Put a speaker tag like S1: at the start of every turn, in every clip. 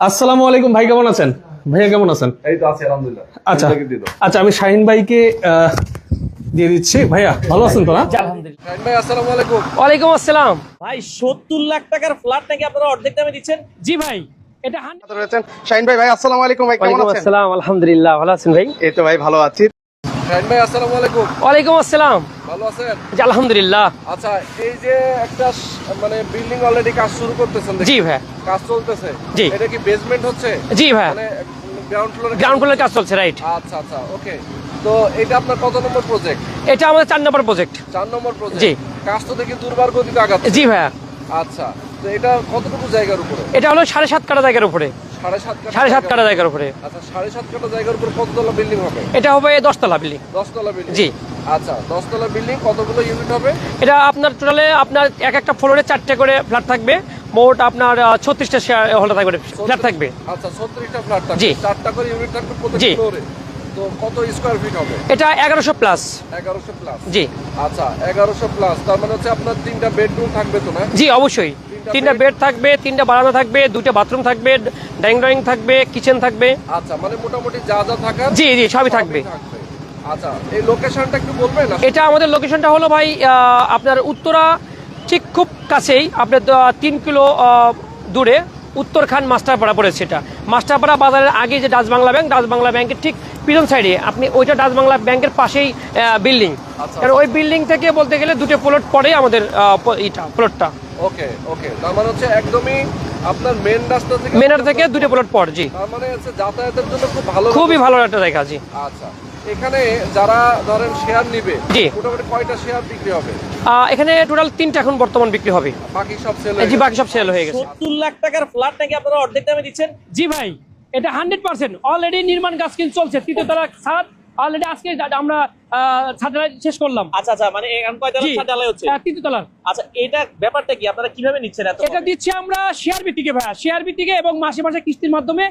S1: আসসালামু আলাইকুম ভাই, কেমন আছেন? ভাইয়া কেমন আছেন?
S2: এই তো আছি আলহামদুলিল্লাহ।
S1: আচ্ছা
S2: আপনাকে দিয়ে দাও।
S1: আচ্ছা, আমি শাহিন ভাইকে দিয়ে দিচ্ছি। ভাইয়া ভালো আছেন তো না?
S3: আলহামদুলিল্লাহ।
S2: শাহিন ভাই আসসালামু আলাইকুম।
S3: ওয়ালাইকুম আসসালাম। ভাই 70 লাখ টাকার ফ্ল্যাট নাকি আপনারা অর্ধেক দামে দিচ্ছেন? জি ভাই, এটা
S4: রয়েছেন শাহিন ভাই। ভাই আসসালামু আলাইকুম। ভাই কেমন
S3: ওয়ালাইকুম
S4: আছেন?
S3: আসসালাম, আলহামদুলিল্লাহ, ভালো আছেন ভাই?
S4: এই তো ভাই ভালো আছি।
S2: শাহিন ভাই আসসালামু আলাইকুম।
S3: ওয়ালাইকুম আসসালাম।
S2: ভালো আছেন?
S3: জি আলহামদুলিল্লাহ।
S2: আচ্ছা, এই যে একটা মানে বিল্ডিং অলরেডি কাজ শুরু করতেছেন দেখি।
S3: জি ভাই।
S2: কাজ চলতেছে।
S3: জি।
S2: এটা কি বেসমেন্ট হচ্ছে?
S3: জি ভাই,
S2: মানে গ্রাউন্ড ফ্লোরে?
S3: গ্রাউন্ড ফ্লোরের কাজ চলছে, রাইট।
S2: আচ্ছা আচ্ছা, ওকে। তো এটা আপনার কত নম্বর প্রজেক্ট?
S3: এটা আমাদের 4 নম্বর প্রজেক্ট।
S2: 4 নম্বর প্রজেক্ট।
S3: জি।
S2: কাজ তো দেখি দুর্বার গতিতে আগাচ্ছে।
S3: জি ভাই,
S2: আচ্ছা, তো এটা কতটুকু জায়গার উপরে?
S3: এটা হলো 7.5 কাঠা জায়গার উপরে।
S2: 7.5 কাঠা?
S3: 7.5 কাঠা জায়গার উপরে।
S2: আচ্ছা, 7.5 কাঠা জায়গার উপরে কততলা বিল্ডিং হবে?
S3: এটা হবে 10 তলা বিল্ডিং।
S2: 10 তলা বিল্ডিং।
S3: জি।
S2: আচ্ছা, 10 তলা বিল্ডিং কতগুলো ইউনিট হবে?
S3: এটা আপনার টোটালে আপনার এক একটা ফ্লোরে 4টে করে ফ্ল্যাট থাকবে। মোট আপনার 36টা শেয়ার হল থাকবে, ফ্ল্যাট থাকবে।
S2: আচ্ছা, 36টা ফ্ল্যাট থাকবে।
S3: জি।
S2: 4টা করে ইউনিট থাকবে প্রত্যেক
S3: জি।
S2: ফ্লোরে। তো কত স্কয়ার ফিট হবে?
S3: এটা 1100 প্লাস।
S2: 1100 প্লাস।
S3: জি।
S2: আচ্ছা, 1100 প্লাস, তার মানে হচ্ছে আপনার 3টা বেডরুম থাকবে তো না?
S3: জি অবশ্যই। 3টা বেড থাকবে, 3টা বারান্দা থাকবে, 2টা বাথরুম থাকবে, ডাইনিং থাকবে, কিচেন থাকবে।
S2: আচ্ছা, মানে মোটামুটি যা যা থাকার
S3: জি জি সবই থাকবে।
S2: আচ্ছা, এই লোকেশনটা একটু বলবেন?
S3: এটা আমাদের লোকেশনটা হলো ভাই আপনার উত্তরা ঠিক খুব কাছেই, আপনার 3 কিলো দূরে উত্তরখান মাস্টারপাড়া পড়েছে। এটা মাস্টারপাড়া বাজারের আগে যে Dutch Bangla bank, Dutch Bangla ব্যাংকের ঠিক পিছন সাইডে আপনি ওইটা ডাচ বাংলা ব্যাংকের পাশেই বিল্ডিং।
S2: আচ্ছা,
S3: কারণ ওই বিল্ডিং থেকে বলতে গেলে 2টে প্লট পরে আমাদের এইটা প্লটটা।
S2: ওকে ওকে, তার মানে হচ্ছে একদমই আপনার মেন রাস্তা থেকে,
S3: মেনার থেকে 2টে প্লট পর। জি,
S2: তার মানে হচ্ছে যাতায়াতের জন্য খুব ভালো।
S3: খুবই ভালো একটা জায়গা। জি।
S2: আচ্ছা, এখানে যারা ধরেন শেয়ার নিবে,
S3: জি।
S2: মোটামুটি কয়টা শেয়ার বিক্রি হবে?
S3: এখানে টোটাল 3টা এখন বর্তমান বিক্রি হবে।
S2: বাকি সব সেল?
S3: জি, বাকি সব সেল হয়ে গেছে।
S5: 70 লাখ টাকার ফ্ল্যাট নাকি আপনারা অর্ধেক দামে দিচ্ছেন?
S3: জি ভাই, এটা 100% অলরেডি নির্মাণ কাজ কিন্তু চলছে। তৃতীয় তলা ছাদ অলরেডি আজকে আমরা ছাদ ঢালাই শেষ করলাম।
S5: আচ্ছা আচ্ছা, মানে এখন কয়তলা
S3: জি,
S5: ছাদ ঢালাই হচ্ছে?
S3: তৃতীয় তলার।
S5: আচ্ছা, এটা ব্যাপারটা কি, আপনারা কিভাবে নিচ্ছেন এত?
S3: এটা দিচ্ছি আমরা শেয়ার ভিত্তিকে ভাই, শেয়ার ভিত্তিকে, এবং মাসে মাসে কিস্তির মাধ্যমে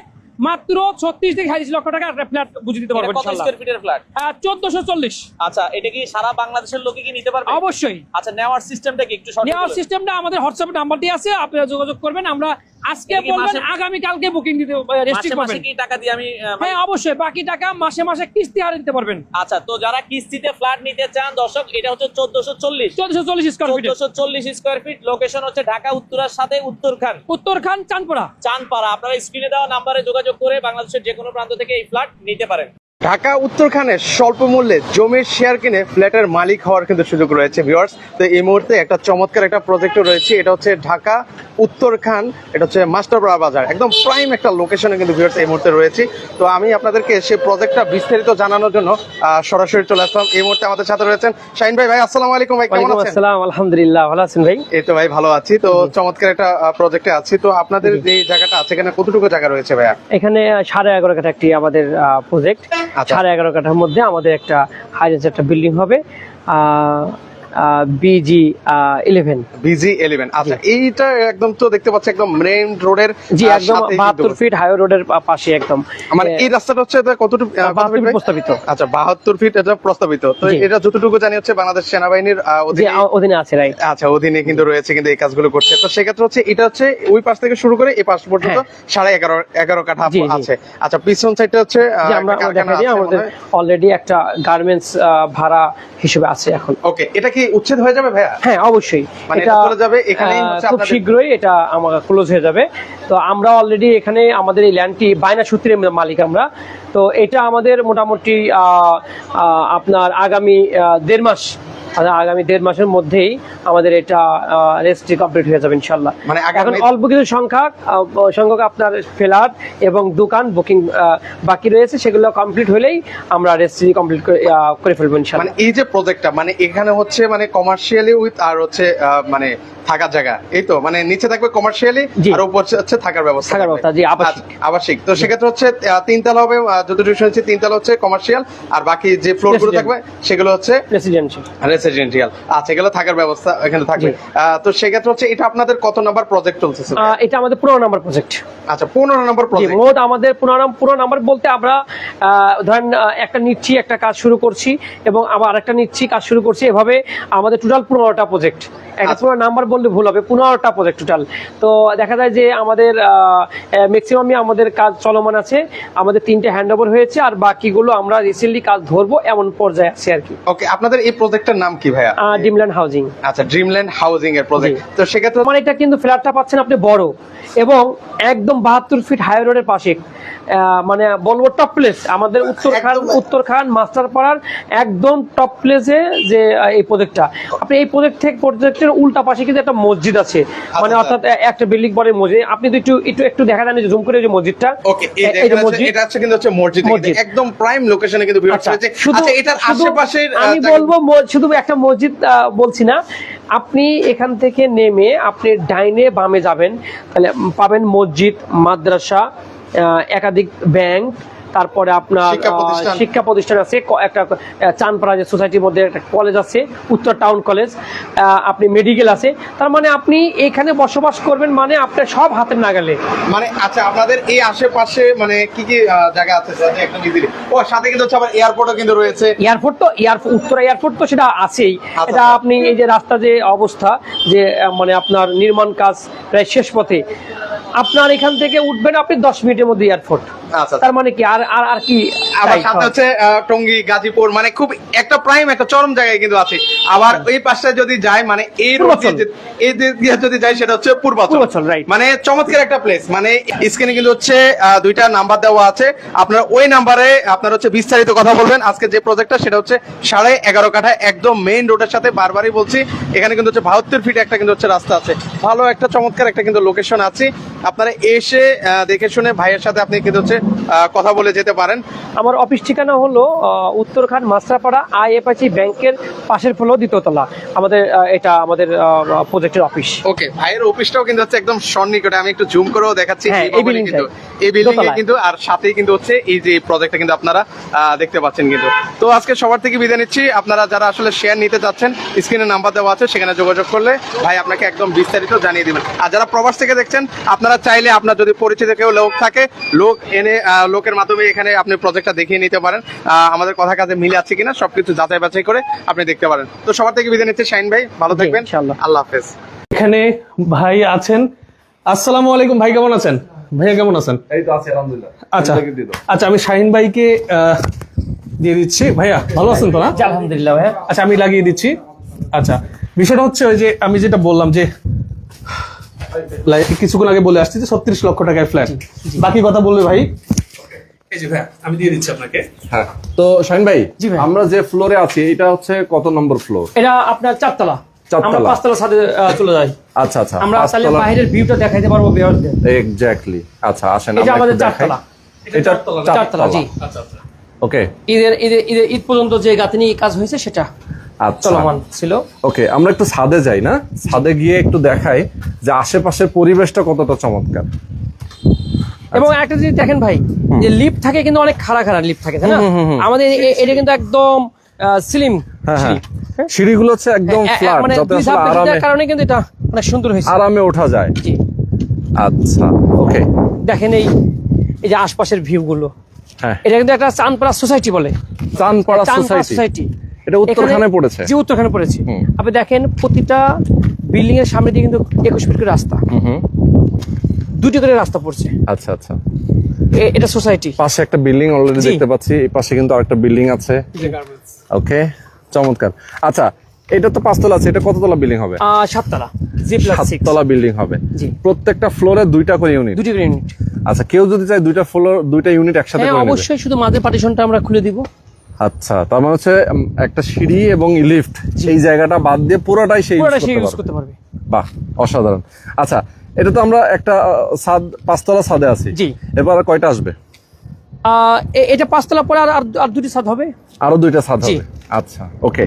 S3: মাত্র 36 থেকে 38 লক্ষ টাকা ফ্ল্যাট বুঝে দিতে পারবো
S5: এটা কত
S3: ইনশাআল্লাহ।
S5: স্কয়ার ফিটের ফ্ল্যাট?
S3: 1440।
S5: আচ্ছা, এটা কি সারা বাংলাদেশের লোকে কি নিতে পারবে?
S3: অবশ্যই।
S5: আচ্ছা, নেওয়ার সিস্টেমটা কি একটু সঠিক
S3: নেওয়ার
S5: বলেন?
S3: সিস্টেমটা আমাদের হোয়াটসঅ্যাপ নাম্বার দিয়ে আছে, আপনারা যোগাযোগ করবেন। আমরা আজকে
S5: এটা কি
S3: বলবেন,
S5: মাসে-
S3: আগামী কালকে বুকিং দিতে
S5: মাসে
S3: রেজিস্ট্রি
S5: মাসে
S3: করবেন।
S5: কি টাকা দিয়ে আমি
S3: হ্যাঁ অবশ্যই, বাকি টাকা মাসে মাসে কিস্তি হারে দিতে পারবেন।
S5: আচ্ছা, তো যারা কিস্তিতে ফ্ল্যাট নিতে চান দর্শক, এটা হচ্ছে 1440
S3: square feet,
S5: 1440 square feet. Location হচ্ছে ঢাকা উত্তরার সাথে উত্তরখান
S3: উত্তরখান চাঁদপুরা।
S5: চাঁদপাড়া। আপনারা স্ক্রিনে দেওয়া নাম্বারে যোগাযোগ করে বাংলাদেশের যে কোনো প্রান্ত থেকে এই ফ্ল্যাট নিতে পারেন।
S4: ঢাকা উত্তরখানে স্বল্প মূল্যে জমির শেয়ার কিনে ফ্ল্যাটের মালিক হওয়ার কিন্তু সুযোগ রয়েছে ভিউয়ার্স। তো এই মুহূর্তে একটা চমৎকার একটা প্রজেক্টও রয়েছে, এটা হচ্ছে ঢাকা উত্তরখান, এটা হচ্ছে মাস্টারপাড়া বাজার, একদম প্রাইম একটা লোকেশনে কিন্তু ভিউয়ার্স এই মুহূর্তে রয়েছে। তো আমি আপনাদেরকে সেই প্রজেক্টটা বিস্তারিত জানানোর জন্য সরাসরি চলে আসলাম। এই মুহূর্তে আমাদের সাথে রয়েছেন শাহিন ভাই। ভাই আসসালামু আলাইকুম। ভাই কেমন
S3: ওয়ালাইকুম
S4: আছেন?
S3: আসসালাম, আলহামদুলিল্লাহ, ভালো আছেন ভাই?
S4: এই তো ভাই ভালো আছি। তো চমৎকার একটা প্রজেক্টে আছি। তো আপনাদের যে জায়গাটা আছে এখানে কতটুকু জায়গা রয়েছে ভাইয়া?
S3: এখানে 11.5 কাঠা একটি আমাদের প্রজেক্ট।
S4: আচ্ছা।
S3: 11.5 কাঠার মধ্যে আমাদের একটা হাই রেঞ্জ একটা বিল্ডিং হবে, BG 11।
S4: BG11। আচ্ছা, এইটা একদম তো দেখতে পাচ্ছি একদম মেইন রোডের
S3: জি, একদম 72 ফিট হাইওয়ে রোডের পাশে একদম।
S4: মানে এই রাস্তাটা হচ্ছে কতটুকু
S3: 72 ফিট প্রস্তাবিত।
S4: আচ্ছা, 72 ফিট এটা প্রস্তাবিত। তো
S3: জি।
S4: এটা যতটুকু জানি হচ্ছে বাংলাদেশ সেনাবাহিনীর
S3: জি, অধীনে আছে, রাইট।
S4: আচ্ছা, অধীনে কিন্তু রয়েছে, কিন্তু এই কাজগুলো করছে। তো সেক্ষেত্রে হচ্ছে এটা হচ্ছে ওই পাশ থেকে শুরু করে এই পাশ পর্যন্ত 11.5 কাঠা
S3: জি, জি।
S4: আছে। আচ্ছা, পিছন সাইডটা হচ্ছে
S3: যে আমরা দেখা দিই আমাদের অলরেডি একটা গার্মেন্টস ভাড়া হিসেবে আছে এখন।
S4: ওকে, এটা কি উচ্ছেদ হয়ে যাবে ভাইয়া?
S3: হ্যাঁ অবশ্যই,
S4: মানে এটা চলে যাবে এখানেই হচ্ছে
S3: খুব
S4: আপনাদের-
S3: শীঘ্রই এটা আমার ক্লোজ হয়ে যাবে। তো আমরা অলরেডি এখানে আমাদের এই ল্যান্ডটি বায়না সূত্রে মালিক আমরা। তো এটা আমাদের মোটামুটি আপনার আগামী 1.5 মাস, আগামী 1.5 মাসের মধ্যেই আমাদের এটা রেজিস্ট্রি কমপ্লিট হয়ে যাবে ইনশাআল্লাহ।
S4: মানে
S3: এখন অল্প কিছু সংখ্যক আপনার ফ্ল্যাট এবং দোকান বুকিং বাকি রয়েছে, সেগুলো কমপ্লিট হলেই আমরা রেজিস্ট্রি কমপ্লিট করে ফেলবো ইনশাআল্লাহ।
S4: মানে এই যে প্রজেক্টটা, মানে এখানে হচ্ছে মানে কমার্শিয়ালি উইথ আর হচ্ছে মানে থাকার জায়গা, এই তো মানে নিচে থাকবে কমার্শিয়ালি
S3: জি।
S4: আর উপর হচ্ছে থাকার ব্যবস্থা
S3: থাকার
S4: থাকবে।
S3: ব্যবস্থা, জি, আবাসিক।
S4: আচ্ছা, আবাসিক। তো সেক্ষেত্রে হচ্ছে 3 তলা হবে, যতটুকু শুনেছি 3 তলা হচ্ছে কমার্শিয়াল, আর বাকি যে ফ্লোর গুলো
S3: Residential।
S4: থাকবে সেগুলো হচ্ছে
S3: রেসিডেন্সিয়াল।
S4: রেসিডেন্সিয়াল। আচ্ছা, এগুলো থাকার ব্যবস্থা এখানে থাকবে। তো সেক্ষেত্রে হচ্ছে এটা আপনাদের কত নাম্বার প্রজেক্ট চলছে?
S3: এটা আমাদের 15 নম্বর প্রজেক্ট।
S4: আচ্ছা, 15 নম্বর
S3: জি,
S4: প্রজেক্ট।
S3: মোট আমাদের 15 নাম্বার বলতে আমরা ধরেন একটা নিচ্ছি, একটা কাজ শুরু করছি, এবং আবার আরেকটা নিচ্ছি, কাজ শুরু করছি, এভাবে আমাদের টোটাল 15টা প্রজেক্ট। একটা 15 নাম্বার বললে ভুল হবে, 15টা প্রজেক্ট টোটাল। তো দেখা যায় যে আমাদের ম্যাক্সিমামই আমাদের কাজ চলমান আছে, আমাদের 3টে হ্যান্ড ওভার হয়েছে, আর বাকিগুলো আমরা রিসেন্টলি কাজ ধরবো এমন পর্যায়ে আছে আর কি।
S4: ওকে, আপনাদের এই প্রজেক্টের নাম কি ভাইয়া?
S3: Dreamland housing.
S4: আচ্ছা, ড্রিমল্যান্ড হাউজিং এর প্রজেক্ট। তো সেক্ষেত্রে
S3: মানে এটা কিন্তু ফ্ল্যাটটা পাচ্ছেন আপনি বড় এবং একদম 72 ফিট হাই রোডের পাশে, মানে বলবো টপ প্লেস আমাদের উত্তরখান মাস্টারপাড়ার একদম টপ প্লেসে যে এই প্রজেক্টটা। আপনি এই প্রজেক্টের উল্টা পাশে কিন্তু একটা মসজিদ আছে, মানে অর্থাৎ একটা বিল্ডিং পরে মসজিদ। আপনি একটু দেখা যান জুম করে যে মসজিদটা।
S4: ওকে, এটা হচ্ছে কিন্তু হচ্ছে মসজিদ, একদম প্রাইম লোকেশনে কিন্তু ভিউয়ার্স রয়েছে। আচ্ছা, এটার আশেপাশে
S3: আমি বলবো শুধু একটা মসজিদ বলছি না, আপনি এখান থেকে নেমে আপনি ডাইনে বামে যাবেন, তাহলে পাবেন মসজিদ, মাদ্রাসা, একাধিক ব্যাংক, তারপরে আপনার শিক্ষা প্রতিষ্ঠান আছে, একটা চানপাড়া যে সোসাইটির মধ্যে একটা কলেজ আছে, উত্তর টাউন কলেজ, আপনি মেডিকেল আছে। তার মানে আপনি এখানে বসবাস করবেন, মানে আপনার সব হাতের নাগালে।
S4: মানে আচ্ছা, আপনাদের এই আশেপাশে মানে কি কি জায়গা আছে একদম ইজিলি? ও, সাথে কিন্তু হচ্ছে আবার এয়ারপোর্টও কিন্তু রয়েছে।
S3: উত্তরা এয়ারপোর্ট তো সেটা আছেই। এটা আপনি এই যে রাস্তা যে অবস্থা, যে মানে আপনার নির্মাণ কাজ প্রায় শেষ পথে, আপনার এখান থেকে উঠবেন আপনি 10 মিনিটের মধ্যে এয়ারপোর্ট। তার মানে কি আর কি,
S4: আবার সাথে হচ্ছে টঙ্গী, গাজীপুর, মানে খুব একটা প্রাইম একটা চরম জায়গায় কিন্তু আছে। আবার এই পাশে যদি যাই, মানে এই দিয়ে যদি যাই, সেটা হচ্ছে পূর্বাচল, মানে চমৎকার একটা প্লেস। মানে স্ক্রিনে কিন্তু হচ্ছে 2টা নাম্বার দেওয়া আছে, আপনার ওই নাম্বারে আপনার হচ্ছে বিস্তারিত কথা বলবেন। আজকে যে প্রজেক্টটা সেটা হচ্ছে 11.5 কাঠা, একদম মেইন রোডের সাথে। বারবারই বলছি, এখানে কিন্তু হচ্ছে 72 ফিট একটা কিন্তু হচ্ছে রাস্তা আছে, ভালো একটা চমৎকার একটা কিন্তু লোকেশন আছে। আপনারা এসে দেখে শুনে ভাইয়ের সাথে আপনি কিন্তু হচ্ছে কথা বলে যেতে পারেন।
S3: আমার অফিস ঠিকানা হলো উত্তরখান মাস্টারপাড়া IFIC ব্যাংকের পাশের ফ্লোর 2য় তলা, এটা আমাদের প্রজেক্টের অফিস।
S4: ওকে, ভাইয়ের অফিসটাও কিন্তু হচ্ছে একদম সন্নিকটে, আমি একটু জুম করেও দেখাচ্ছি। এই বিল্ডিং এ কিন্তু, আর সাথেই কিন্তু হচ্ছে এই যে প্রজেক্টটা কিন্তু আপনারা দেখতে পাচ্ছেন কিন্তু। তো আজকে সবার থেকে বিদায় নিচ্ছি। আপনারা যারা আসলে শেয়ার নিতে চাচ্ছেন, স্ক্রিনে নাম্বার দেওয়া আছে, সেখানে যোগাযোগ করলে ভাই আপনাকে একদম বিস্তারিত জানিয়ে দিবেন। আর যারা প্রবাস থেকে দেখছেন, আপনারা চাইলে আপনার যদি পরিচিত কেউ লোক থাকে, লোকের মাধ্যমে এখানে আপনি প্রজেক্টটা দেখিয়ে নিতে পারেন, আমাদের কথা কাজে মিলে আছে কিনা সবকিছু যাচাই বাছাই করে আপনি দেখতে পারেন। তো সবার থেকে বিদায় নিচ্ছে শাহিন ভাই, ভালো থাকবেন, আল্লাহ হাফেজ।
S1: এখানে ভাই আছেন, আসসালামু আলাইকুম ভাই, কেমন আছেন? ভাইয়া কেমন আছেন?
S2: এই তো আছি আলহামদুলিল্লাহ।
S1: আচ্ছা, আমি শাহিন ভাইকে দিয়ে দিচ্ছি। ভাইয়া ভালো আছেন তো? না,
S3: আলহামদুলিল্লাহ ভাইয়া।
S1: আচ্ছা, আমি লাগিয়ে দিচ্ছি। আচ্ছা, বিষয়টা হচ্ছে ওই যে আমি যেটা বললাম যে কিছুক্ষণ আগে বলে আসছি যে 36 লক্ষ টাকায় ফ্ল্যাট, বাকি কথা বলবে ভাই। এই যে ভাইয়া আমি দিয়ে দিচ্ছি আপনাকে।
S2: হ্যাঁ, তো শাহিন ভাই, আমরা যে ফ্লোরে আছি এটা হচ্ছে কত নম্বর ফ্লোর?
S3: এটা আপনার 4 তলা। আমরা 5 তলা ছাদে চলে যাই।
S2: আচ্ছা আচ্ছা,
S3: আমরা তাহলে বাইরের ভিউটা দেখাইতে পারবো ভিউয়ারদের।
S2: এক্স্যাক্টলি। আচ্ছা, আসেন
S3: এটা আমাদের 4 তলা।
S1: এটা
S3: 4 তলা, জি।
S1: আচ্ছা আচ্ছা,
S2: ওকে।
S3: ঈদ পর্যন্ত যে গাঁথনি কাজ হয়েছে সেটা চলমান ছিল।
S2: ওকে, আমরা একটু ছাদে যাই না? ছাদে গিয়ে একটু দেখাই যে আশেপাশের পরিবেশটা কতটা চমৎকার।
S3: এবং একটা জিনিস দেখেন ভাই, যে লিফট থাকে কিন্তু অনেক খাড়া লিফট থাকে, তাই না? আমাদের এটা কিন্তু একদম স্লিম
S2: সিঁড়িগুলো হচ্ছে একদম ফ্ল্যাট,
S3: মানে
S2: যাতে আসলে আরামে,
S3: কারণে কিন্তু এটা অনেক সুন্দর হয়েছে,
S2: আরামে ওঠা যায়।
S3: জি।
S2: আচ্ছা, ওকে।
S3: দেখেন এই যে আশপাশের ভিউ গুলো,
S2: হ্যাঁ,
S3: এটা কিন্তু একটা চানপাড়া সোসাইটি বলে।
S2: চানপাড়া সোসাইটি, এটা উত্তরখানে পড়েছে।
S3: জি, উত্তরখানে পড়েছে। আপনি দেখেন প্রতিটা বিল্ডিং এর সামনে দিয়ে কিন্তু 21 ফিট করে রাস্তা, 2টি করে রাস্তা পড়ছে।
S2: আচ্ছা আচ্ছা,
S3: এটা সোসাইটি।
S2: পাশে একটা বিল্ডিং অলরেডি দেখতে পাচ্ছি, এই পাশে কিন্তু আরেকটা বিল্ডিং আছে। ওকে, চমৎকার। আচ্ছা, এটা তো 5 তলা আছে, এটা কত তলা বিল্ডিং হবে?
S3: 7 তলা, জি+6
S2: তলা বিল্ডিং হবে। প্রত্যেকটা ফ্লোরে 2টা করে ইউনিট।
S3: 2টি করে ইউনিট।
S2: আচ্ছা, কেউ যদি চায় 2টা ফ্লোর 2টা ইউনিট একসাথে করে নেবে?
S3: অবশ্যই, শুধু মাঝে পার্টিশনটা আমরা খুলে দিব।
S2: আচ্ছা, তার মানে হচ্ছে একটা সিঁড়ি এবং লিফট, এই জায়গাটা বাদ দিয়ে পুরোটাই সেই ইউজ করতে পারবে। বাহ, অসাধারণ। আচ্ছা, এটা তো আমরা একটা ছাদ 5 তলা ছাদে আছি, জি। এবার কয়টা আসবে?
S3: এটা 5 তলা পরে আর 2টি ছাদ হবে,
S2: আরো 2টা ছাদ হবে। আচ্ছা, ওকে।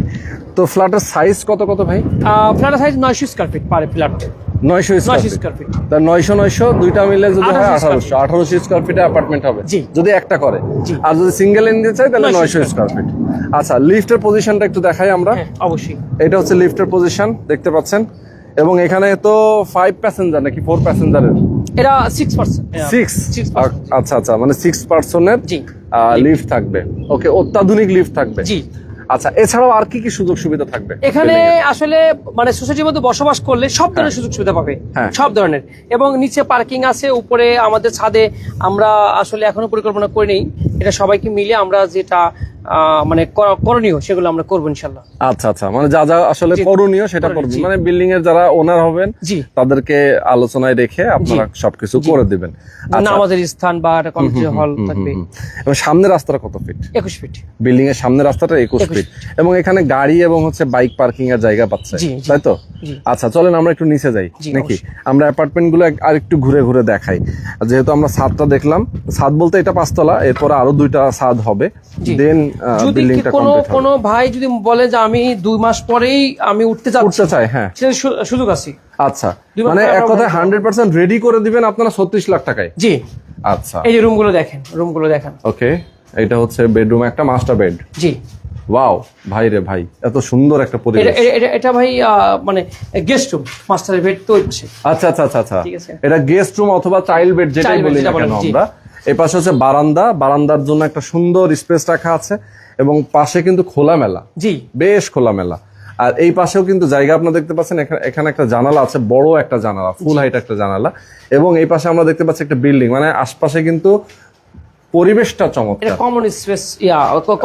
S2: তো ফ্ল্যাটের সাইজ কত ভাই?
S3: ফ্ল্যাটের size 900 square feet per flat.
S2: 900 square feet. তা 900 দুইটা মিলে যদি হয় 1800 স্কয়ার ফিটে অ্যাপার্টমেন্ট হবে যদি একটা করে। আর যদি সিঙ্গেল নিতে চাই তাহলে 900 স্কয়ার ফিট। আচ্ছা, লিফটের পজিশনটা একটু দেখাই আমরা।
S3: অবশ্যই, এটা
S2: হচ্ছে লিফটের পজিশন, দেখতে পাচ্ছেন। এবং এখানে তো 5 প্যাসেঞ্জার নাকি 4 প্যাসেঞ্জারের?
S3: এটা 6%।
S2: 6। আচ্ছা আচ্ছা, মানে 6 পারসনের লিফট থাকবে। ওকে, অত্যাধুনিক লিফট থাকবে, জি। আচ্ছা, এছাড়াও আর কি কি সুযোগ সুবিধা থাকবে
S3: এখানে
S2: building এ?
S3: আসলে মানে সোসাইটির মধ্যে বসবাস করলে সব ধরনের সুযোগ সুবিধা পাবে,
S2: হ্যাঁ।
S3: সব ধরনের। এবং নিচে পার্কিং আছে, উপরে আমাদের ছাদে আমরা আসলে এখনো পরিকল্পনা করে নেই, এটা সবাইকে মিলে আমরা যেটা মানে করণীয় সেগুলো আমরা করবো ইনশাল্লাহ।
S2: আচ্ছা আচ্ছা, মানে যা যা আসলে
S3: জি,
S2: করণীয় সেটা
S3: করণীয়,
S2: করবেন,
S3: জি।
S2: মানে বিল্ডিং এর যারা ওনার হবেন
S3: জি।
S2: তাদেরকে আলোচনায় রেখে আপনারা সবকিছু করে দিবেন। আচ্ছা।
S3: নামাজের স্থান বা একটা কমিউনিটি হল থাকবে।
S2: এবং সামনের রাস্তাটা কত ফিট?
S3: 21 ফিট।
S2: বিল্ডিং এর সামনের রাস্তাটা 21 ফিট, এবং এখানে গাড়ি এবং হচ্ছে বাইক পার্কিং এর জায়গা পাচ্ছে,
S3: জি, জি।
S2: তাই তো?
S3: জি।
S2: আচ্ছা, চলেন আমরা একটু নিচে যাই
S3: জি,
S2: নাকি?
S3: অবশ্যই।
S2: আমরা অ্যাপার্টমেন্ট গুলো আর একটু ঘুরে ঘুরে দেখাই, যেহেতু আমরা ছাদটা দেখলাম। ছাদ বলতে এটা 5 তলা, এরপরে আরো 2টা ছাদ হবে,
S3: জি।
S2: দেন
S3: যদি
S2: বিল্ডিংটা
S3: কোনো
S2: কমপ্লিট হবে।
S3: কোনো ভাই যদি বলে যে আমি 2 মাস পরেই আমি উঠতে
S2: উঠতে চাই, হ্যাঁ।
S3: সেটা সুযোগ আছে।
S2: আচ্ছা,
S3: 2 মাস
S2: মানে
S3: পরে
S2: এক কথায়
S3: আমরা
S2: 100% রেডি করে দিবেন আপনারা 36 লাখ টাকায়?
S3: জি।
S2: আচ্ছা,
S3: এই যে রুমগুলো দেখেন, রুমগুলো দেখেন।
S2: ওকে, এটা হচ্ছে বেডরুম, একটা মাস্টার বেড।
S3: জি।
S2: ওয়াও ভাই রে ভাই, এত সুন্দর একটা পরিবেশ।
S3: এটা ভাই মানে গেস্ট রুম, মাস্টার বেড তো ওই পাশে।
S2: আচ্ছা আচ্ছা আচ্ছা আচ্ছা,
S3: ঠিক আছে।
S2: এটা গেস্ট রুম অথবা চাইল্ড বেড যেটাই
S3: Child bed
S2: বলি না
S3: যেটা
S2: কেন
S3: বলেন, জি।
S2: আমরা। এই পাশে হচ্ছে বারান্দা, বারান্দার জন্য একটা সুন্দর স্পেস রাখা আছে, এবং পাশে কিন্তু খোলামেলা,
S3: জি।
S2: বেশ খোলামেলা। আর এই পাশেও কিন্তু জায়গা আপনারা দেখতে পাচ্ছেন, এখানে একটা জানালা আছে, বড় একটা জানালা, ফুল হাইট একটা জানালা। এবং এই পাশে আমরা দেখতে পাচ্ছি একটা বিল্ডিং, মানে আশপাশে কিন্তু পরিবেশটা
S3: এটা
S2: চমৎকার।
S3: কমন স্পেস,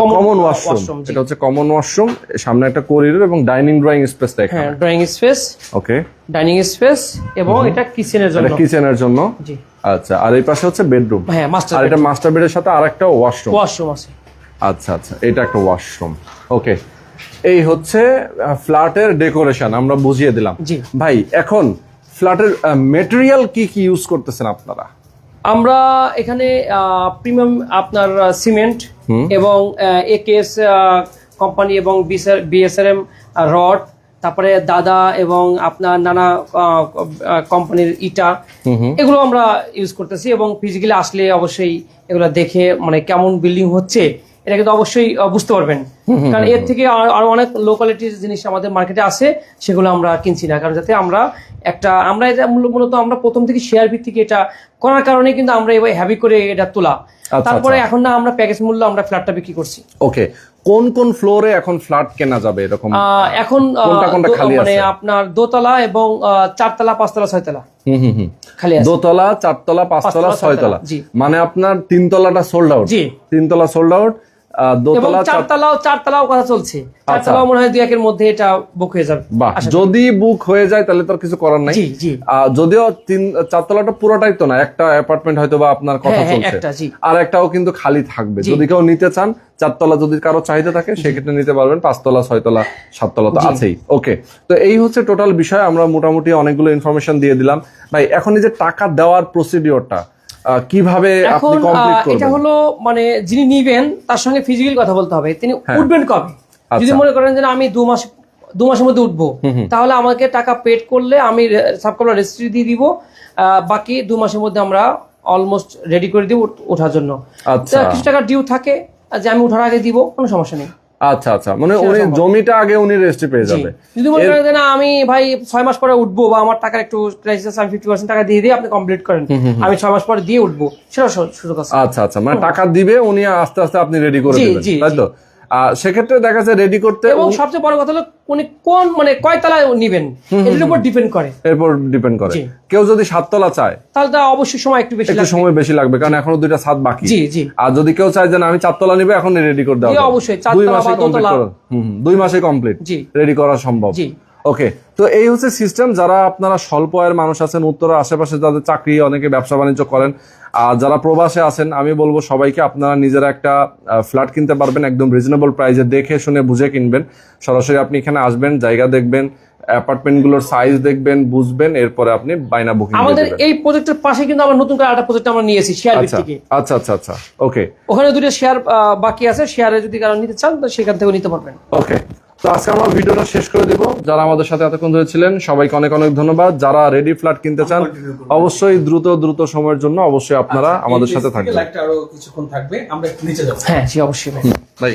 S2: কমন ওয়াশরুম, এটা হচ্ছে কমন ওয়াশরুম, সামনে একটা করিডোর এবং ডাইনিং ড্রয়িং স্পেসটা
S3: হ্যাঁ,
S2: এখানে।
S3: ড্রয়িং স্পেস,
S2: ওকে,
S3: ডাইনিং স্পেস, এবং এটা কিচেনের জন্য।
S2: এটা কিচেনের জন্য।
S3: জি।
S2: আচ্ছা, আর এই পাশে হচ্ছে বেডরুম।
S3: হ্যাঁ, মাস্টার
S2: আর এটা মাস্টার বেডের সাথে আরেকটা ওয়াশরুম।
S3: ওয়াশরুম আছে।
S2: আচ্ছা আচ্ছা, এটা একটা ওয়াশরুম। ওকে, এই হচ্ছে ফ্ল্যাটের ডেকোরেশন আমরা বুঝিয়ে দিলাম।
S3: জি।
S2: ভাই, এখন ফ্ল্যাটের মেটেরিয়াল কি কি ইউজ করতেছেন আপনারা?
S3: আমরা এখানে প্রিমিয়াম আপনার সিমেন্ট এবং একেএস কোম্পানি এবং বিএসআরএম রড, তারপরে দাদা এবং আপনার নানা কোম্পানির ইটা, এগুলো আমরা ইউজ করতেছি। এবং ফিজিক্যালি আসলে অবশ্যই এগুলো দেখে মানে কেমন বিল্ডিং হচ্ছে এটা কিন্তু অবশ্যই বুঝতে পারবেন, কারণ এর থেকে আরো অনেক লোকালিটির জিনিস আমাদের মার্কেটে আছে, সেগুলো আমরা কিনছি না। কারণ যাতে আমরা এটা মূলত আমরা প্রথম থেকে শেয়ার ভিত্তিক এটা করার কারণে কিন্তু আমরা এবার হ্যাভি করে এটা তোলা। তারপরে এখন না আমরা প্যাকেজ মূল্য আমরা ফ্ল্যাটটা বিক্রি করছি।
S2: ওকে, কোন কোন ফ্লোরে এখন ফ্ল্যাট কেনা যাবে এরকম?
S3: এখন
S2: কোনটা খালি
S3: মানে
S2: আছে?
S3: আপনার দোতলা এবং 4 তলা, 5 তলা, 6 তলা খালি আছে।
S2: দোতলা, 4 তলা, 5 তলা, 6 তলা।
S3: জি।
S2: মানে আপনার 3 তলাটা সোল্ড আউট?
S3: জি।
S2: 3 তলা সোল্ড আউট,
S3: এবং
S2: দোতলা,
S3: 4 তলাও কথা চলছে। 4 তলাও মনে হয় 2-1 এর মধ্যে এটা বুক হয়ে যাবে।
S2: বাহ, যদি বুক হয়ে যায় তাহলে তো আর কিছু করার নাই।
S3: জি, জি।
S2: যদিও 4 তলাটা পুরোটাই তো না, একটা অ্যাপার্টমেন্ট হয়তো বা আপনার কথা
S3: হ্যাঁ,
S2: চলছে,
S3: একটা, জি।
S2: আর একটাও কিন্তু খালি থাকবে। যদি কেউ নিতে চান 4 তলা, যদি কারো চাহিদা থাকে সেক্ষেত্রে নিতে পারবেন। 5 তলা, 6 তলা, 7 তলা তো আছেই। ওকে, তো এই হচ্ছে টোটাল বিষয়। আমরা মোটামুটি অনেকগুলো ইনফরমেশন দিয়ে দিলাম। ভাই, এখন এই যে টাকা দেওয়ার প্রসিডিওরটা কিভাবে আপনি
S3: এখন
S2: কমপ্লিট করবেন?
S3: এটা হলো মানে যিনি নিবেন তার সঙ্গে ফিজিক্যাল কথা বলতে হবে, তিনি উঠবেন কবে।
S2: আচ্ছা।
S3: যদি মনে করেন যে না, আমি 2 মাসের মধ্যে উঠবো, তাহলে আমাকে টাকা পেড করলে আমি সাবকলার রেজিস্ট্রি দিয়ে দিব, বাকি 2 মাসের মধ্যে আমরা অলমোস্ট রেডি করে দিব ওঠার জন্য।
S2: আচ্ছা।
S3: কিছু টাকা ডিউ থাকে যে আমি ওঠার আগে দিব, কোনো সমস্যা নেই।
S2: আচ্ছা আচ্ছা, মানে উনি জমিটা আগে উনি রেজিস্ট্রি পেয়ে যাবে।
S3: যদি মনে করেন যে না, আমি ভাই 6 মাস পরে উঠবো বা আমার টাকার একটু ক্রাইসিস, আমি 50% টাকা দিয়ে আপনি কমপ্লিট করেন, আমি 6 মাস পরে দিয়ে উঠবো, সেটা সুযোগ আছে।
S2: আচ্ছা আচ্ছা, মানে টাকা দিবে উনি, আস্তে আস্তে আপনি রেডি করে
S3: জি,
S2: দিবেন,
S3: জি,
S2: তাই তো? সেক্ষেত্রে দেখা যায় রেডি করতে,
S3: এবং সবচেয়ে বড় কথা হলো উনি কোন মানে কয় তলায় নিবেন এটার উপর ডিপেন্ড করে।
S2: এরপর ডিপেন্ড করে।
S3: জি।
S2: কেউ যদি 7 তলা চায়
S3: তাহলে তো অবশ্যই সময় একটু বেশি
S2: একটু
S3: লাগবে।
S2: সময় বেশি লাগবে, কারণ এখনো 2টা ছাদ বাকি।
S3: জি, জি।
S2: আর যদি কেউ চায় যে না আমি 4 তলা নিবে, এখন রেডি করে দেওয়া
S3: জি,
S2: যাবে।
S3: অবশ্যই 4
S2: 2
S3: তলা
S2: মাসে
S3: বা
S2: কমপ্লিট
S3: দোতলা।
S2: করুন। 2 মাসে কমপ্লিট
S3: জি।
S2: রেডি করা সম্ভব।
S3: জি।
S2: ওকে, তো এই হচ্ছে সিস্টেম। যারা আপনারা স্বল্প আয়ের মানুষ আছেন, উত্তরের আশেপাশে যাদের চাকরি, অনেকে ব্যবসা বাণিজ্য করেন, আর যারা প্রবাসে আছেন, আমি বলবো সবাইকে আপনারা নিজেরা একটা ফ্ল্যাট কিনতে পারবেন একদম রিজনেবল প্রাইসে, দেখে শুনে বুঝে কিনবেন। সরাসরি আপনি এখানে আসবেন, জায়গা দেখবেন, অ্যাপার্টমেন্ট গুলোর সাইজ দেখবেন, বুঝবেন, এরপরে আপনি বাইনা বুকিং
S3: আমাদের এই প্রজেক্টের পাশে কিন্তু আমরা নতুন করে একটা প্রজেক্ট আমরা নিয়েছি শেয়ার
S2: আচ্ছা
S3: ভিত্তিকে।
S2: আচ্ছা আচ্ছা আচ্ছা, ওকে।
S3: ওখানে 2টা শেয়ার বাকি আছে, শেয়ারে যদি কারো নিতে চান তো সেখান থেকে নিতে পারবেন।
S2: ওকে, তো আজকে আমরা ভিডিওটা শেষ করে দিব। যারা আমাদের সাথে এতক্ষণ ধরে ছিলেন সবাইকে অনেক অনেক ধন্যবাদ। যারা রেডি ফ্ল্যাট কিনতে চান অবশ্যই দ্রুত সময়ের জন্য অবশ্যই আপনারা আমাদের সাথে থাকবেন।
S1: লাইটটা আরো কিছুক্ষণ থাকবে, আমরা একটু নিচে যাবো।
S3: হ্যাঁ, জি, অবশ্যই ভাই।
S2: ভাই